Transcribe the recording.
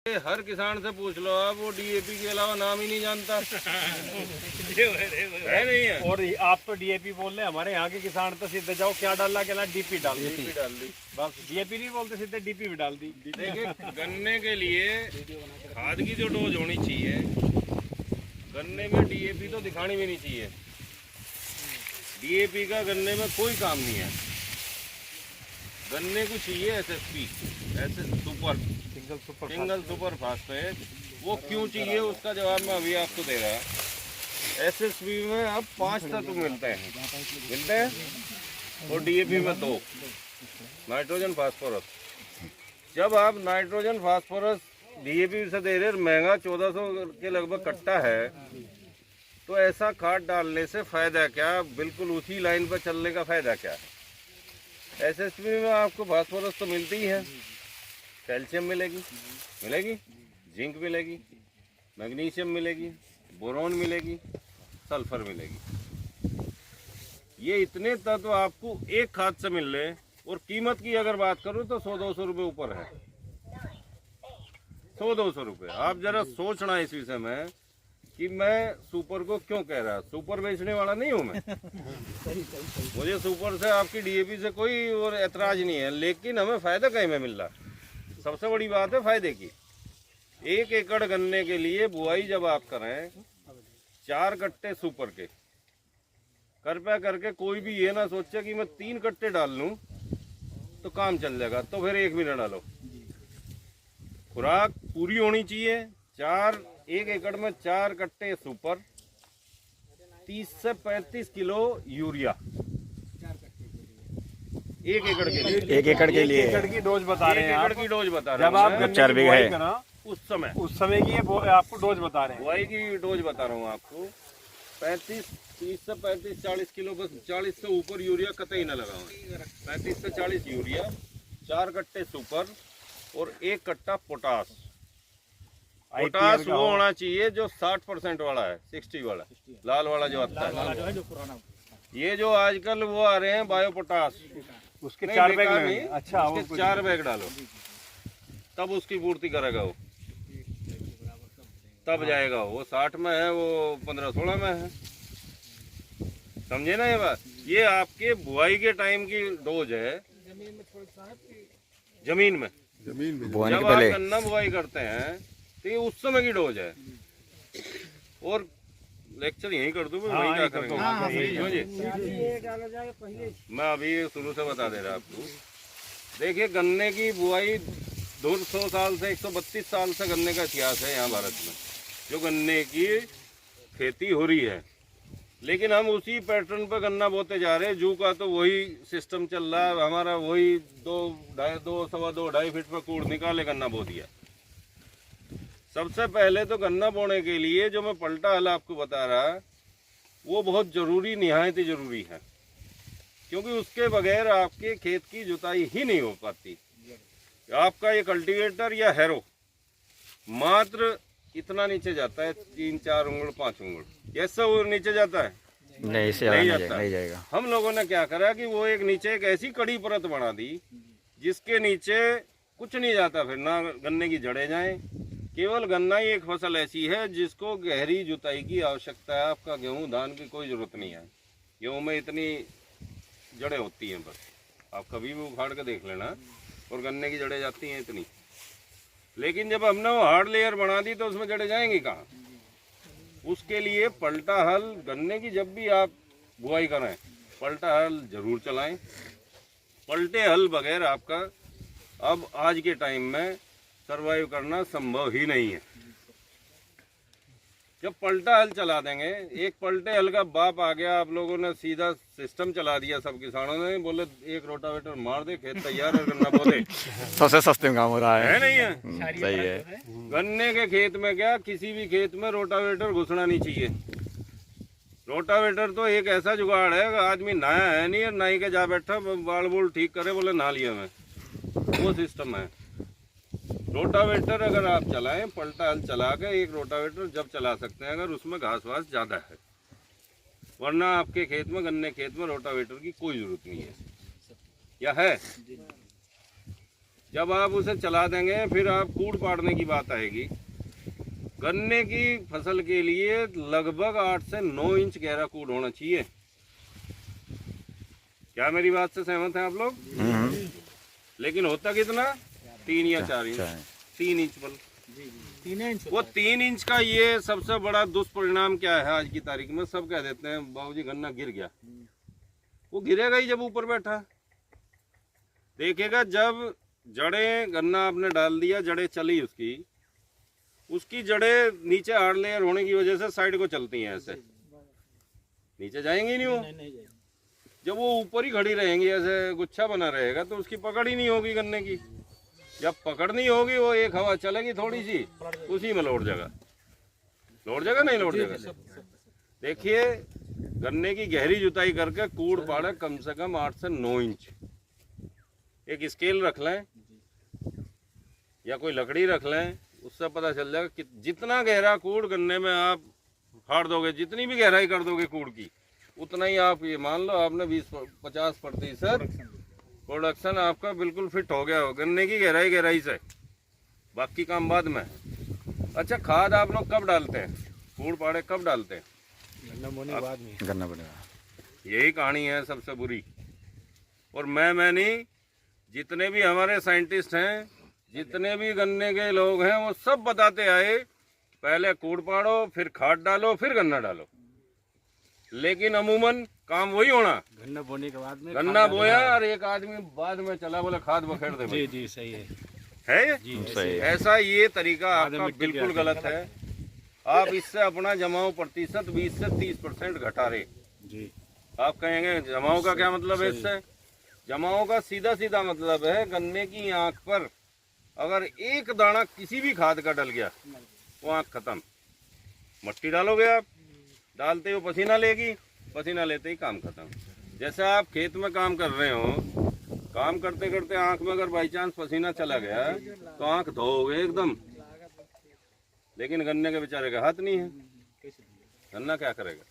हर किसान से पूछ लो आप, वो डीएपी के अलावा नाम ही नहीं जानता है नहीं है। और आप तो डीएपी बोल रहे हैं, हमारे यहाँ के किसान तो सीधे जाओ क्या डाला कहना डीपी डाल दी, बस डीएपी नहीं बोलते, सीधे डीपी भी डाल दी। देखिए गन्ने के लिए खाद की जो डोज होनी चाहिए, गन्ने में डीएपी तो दिखानी भी नहीं चाहिए। डीएपी का गन्ने में कोई काम नहीं है। गन्ने को चाहिए एसएसपी, सिंगल सुपर फास्फेट। वो क्यों चाहिए उसका जवाब मैं अभी आपको दे रहा। एसएसपी में अब 5 तत्व मिलते हैं और डीएपी में 2, नाइट्रोजन फास्फोरस। जब आप नाइट्रोजन फास्फोरस डीएपी से दे रहे, महंगा 1400 के लगभग कट्टा है, तो ऐसा खाद डालने से फायदा क्या? बिल्कुल उसी लाइन पर चलने का फायदा क्या है? एसएसपी में आपको फास्फोरस तो मिलती ही है, कैल्शियम मिलेगी, जिंक मिलेगी, मैग्नीशियम मिलेगी, बोरोन मिलेगी, सल्फर मिलेगी। ये इतने तत्व आपको एक खाद से मिल रहे। और कीमत की अगर बात करूं तो 100-200 रुपये ऊपर है, 100-200 रुपये। आप जरा सोचना इस विषय में कि मैं सुपर को क्यों कह रहा। सुपर बेचने वाला नहीं हूं मैं, मुझे सुपर से आपकी डीएपी से कोई और ऐतराज नहीं है, लेकिन हमें फायदा कहीं में मिल रहा। सबसे बड़ी बात है फायदे की। 1 एकड़ गन्ने के लिए बुआई जब आप करें 4 कट्टे सुपर के, कृपया करके कोई भी ये ना सोचे कि मैं 3 कट्टे डाल लूं तो काम चल जाएगा, तो फिर 1 भी ना डालो। खुराक पूरी होनी चाहिए। 1 एकड़ में 4 कट्टे सुपर, 30 से 35 किलो यूरिया 1 एकड़ के लिए। 1 एकड़ के लिए 1 एकड़ की डोज बता रहे हैं, 1 एकड़ की डोज बता रहे हैं। जब आप 4 बीघा है उस समय की आपको डोज बता रहे हैं, बुआई की डोज बता रहा हूँ आपको। 30 से 35 40 किलो, बस 40 से ऊपर यूरिया कतई ना लगाओ। 35 से 40 यूरिया, 4 कट्टे सुपर और 1 कट्टा पोटास। पोटास वो होना चाहिए जो 60% वाला है, 60 वाला, लाल वाला जो आता है। ये जो आजकल वो आ रहे हैं बायो पोटास, उसके 4 बैग नहीं। अच्छा, उसके 4 बैग डालो, तब उसकी पूर्ति करेगा वो, तब जाएगा। वो 60 में है, वो 15-16 में है। समझे ना ये बात? ये आपके बुआई के टाइम की डोज है। जमीन में जब आप गन्ना बुआई करते हैं तो ये उस समय की डोज है। और लेक्चर यहीं कर दूं मैं, वहीं क्या करेंगे। मैं अभी शुरू से बता दे रहा आपको। देखिए गन्ने की बुआई 200 साल से 132 साल से गन्ने का इतिहास है यहाँ भारत में, जो गन्ने की खेती हो रही है। लेकिन हम उसी पैटर्न पर गन्ना बोते जा रहे हैं। जू का तो वही सिस्टम चल रहा है हमारा, वही 2.5 फीट पर कूड़ निकाले गन्ना बो दिया। सबसे पहले तो गन्ना बोने के लिए जो मैं पलटा हल आपको बता रहा, वो बहुत जरूरी, निहायत ही जरूरी है, क्योंकि उसके बगैर आपके खेत की जुताई ही नहीं हो पाती। आपका ये कल्टीवेटर या हैरो मात्र इतना नीचे जाता है, 3-4 उंगल 5 उंगल, ये सब नीचे जाता है, नहीं जाता। हम लोगों ने क्या करा कि वो एक नीचे एक ऐसी कड़ी परत बना दी जिसके नीचे कुछ नहीं जाता, फिर ना गन्ने की जड़ें जाएं। केवल गन्ना ही एक फसल ऐसी है जिसको गहरी जुताई की आवश्यकता है। आपका गेहूं धान की कोई जरूरत नहीं है। गेहूं में इतनी जड़ें होती हैं, बस आप कभी भी उखाड़ के देख लेना, और गन्ने की जड़ें जाती हैं इतनी। लेकिन जब हमने वो हार्ड लेयर बना दी तो उसमें जड़ें जाएंगी कहाँ? उसके लिए पलटा हल, गन्ने की जब भी आप बुआई करें पलटा हल जरूर चलाएं। पलटे हल बगैर आपका अब आज के टाइम में सरवाइव करना संभव ही नहीं है। जब पलटा हल चला देंगे, एक पलटे हल का बाप आ गया, आप लोगों ने सीधा सिस्टम चला दिया। सब किसानों ने बोले एक रोटावेटर मार दे, खेत तैयार है, गन्ना बो दे। सबसे सस्ते में काम हो रहा है नहीं है? सही है। गन्ने के खेत में क्या, किसी भी खेत में रोटावेटर घुसना नहीं चाहिए। रोटावेटर तो एक ऐसा जुगाड़ है, आदमी नहाया है नहीं, नाई के जा बैठा, बाल बोल ठीक करे, बोले नहा लिया मैं, वो सिस्टम है। रोटावेटर अगर आप चलाएं, पलटा हल चला के एक रोटावेटर जब चला सकते हैं अगर उसमें घास वास ज़्यादा है, वरना आपके खेत में, गन्ने खेत में रोटावेटर की कोई ज़रूरत नहीं है। या है? जब आप उसे चला देंगे फिर आप कूड़ पाड़ने की बात आएगी। गन्ने की फसल के लिए लगभग 8 से 9 इंच गहरा कूड़ होना चाहिए। क्या मेरी बात से सहमत हैं आप लोग? लेकिन होता कितना? 3 या 4 इंच, 3 इंच बल 3 इंच। वो 3 इंच का ये सबसे बड़ा दुष्परिणाम क्या है आज की तारीख में? सब कह देते हैं बाबूजी गन्ना गिर गया। वो गिरेगा ही जब ऊपर बैठा। देखेगा जब जड़ें, गन्ना आपने डाल दिया, जड़ें चली उसकी जड़ें नीचे हार्ड लेयर होने की वजह से साइड को चलती हैं, ऐसे नीचे जाएंगी नहीं वो। जब वो ऊपर ही खड़ी रहेंगी, ऐसे गुच्छा बना रहेगा, तो उसकी पकड़ ही नहीं होगी गन्ने की। जब पकड़ नहीं होगी, वो एक हवा चलेगी थोड़ी सी, उसी में लौट जाएगा। नहीं लौट जाएगा। देखिए गन्ने की गहरी जुताई करके कूड़ पाड़े कम से कम 8 से 9 इंच। एक स्केल रख लें या कोई लकड़ी रख लें, उससे पता चल जाएगा कि जितना गहरा कूड़ गन्ने में आप फाड़ दोगे, जितनी भी गहराई कर दोगे कूड़ की, उतना ही आप ये मान लो आपने 20-50% प्रोडक्शन आपका बिल्कुल फिट हो गया हो गन्ने की गहराई से। बाकी काम बाद में। अच्छा, खाद आप लोग कब डालते हैं? कूड़ पाड़े कब डालते हैं? गन्ना बोने बाद में। गन्ना बनेगा। यही कहानी है सबसे बुरी। और मैं नहीं, जितने भी हमारे साइंटिस्ट हैं, जितने भी गन्ने के लोग हैं, वो सब बताते आए पहले कूड़ पाड़ो, फिर खाद डालो, फिर गन्ना डालो। लेकिन अमूमन काम वही होना। गन्ना बोने के बाद में गन्ना बोया और एक आदमी बाद में चला, बोले खाद बखेड़ दे। जी जी सही है। है जी सही है। ऐसा ये तरीका आधे आपका मिट्टी बिल्कुल के गलत है। आप इससे अपना जमाव प्रतिशत 20 से 30% घटा रहे। जी आप कहेंगे जमाव का क्या मतलब है? इससे जमाव का सीधा मतलब है गन्ने की आंख पर अगर एक दाना किसी भी खाद का डल गया, वो आंख खत्म। मट्टी डालोगे आप, डालते ही वो पसीना लेगी, पसीना लेते ही काम खत्म। जैसे आप खेत में काम कर रहे हो, काम करते करते आंख में अगर बाई चांस पसीना चला गया तो आंख धोओगे एकदम। लेकिन गन्ने के बेचारे का हाथ नहीं है, गन्ना क्या करेगा?